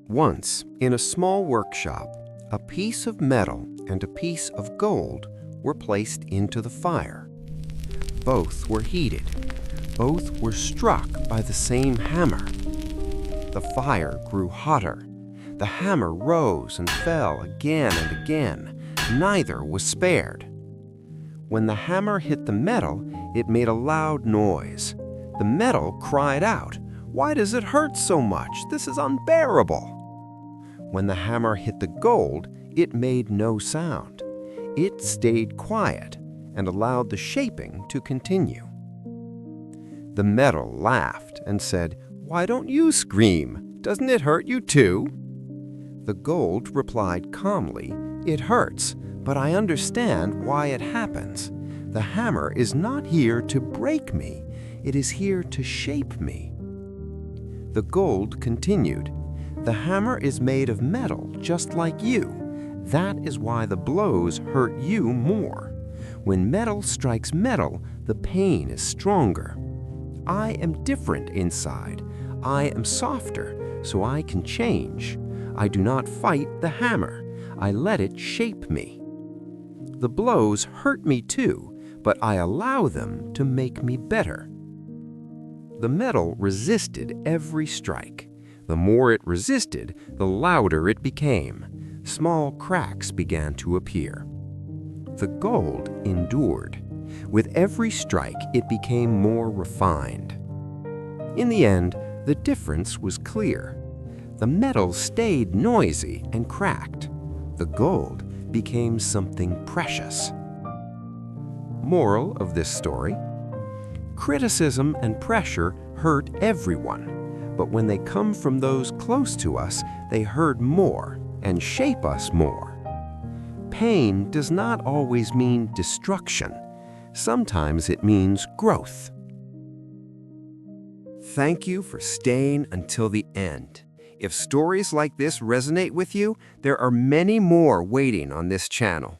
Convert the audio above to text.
Once, in a small workshop, a piece of metal and a piece of gold were placed into the fire. Both were heated. Both were struck by the same hammer. The fire grew hotter. The hammer rose and fell again and again. Neither was spared. When the hammer hit the metal, it made a loud noise. The metal cried out, "Why does it hurt so much? This is unbearable." When the hammer hit the gold, it made no sound. It stayed quiet and allowed the shaping to continue. The metal laughed and said, "Why don't you scream? Doesn't it hurt you too?" The gold replied calmly, "It hurts, but I understand why it happens. The hammer is not here to break me. It is here to shape me." The gold continued, "The hammer is made of metal just like you. That is why the blows hurt you more. When metal strikes metal, the pain is stronger. I am different inside. I am softer, so I can change. I do not fight the hammer. I let it shape me. The blows hurt me too, but I allow them to make me better." The metal resisted every strike. The more it resisted, the louder it became. Small cracks began to appear. The gold endured. With every strike, it became more refined. In the end, the difference was clear. The metal stayed noisy and cracked. The gold became something precious. Moral of this story: criticism and pressure hurt everyone, but when they come from those close to us, they hurt more and shape us more. Pain does not always mean destruction. Sometimes it means growth. Thank you for staying until the end. If stories like this resonate with you, there are many more waiting on this channel.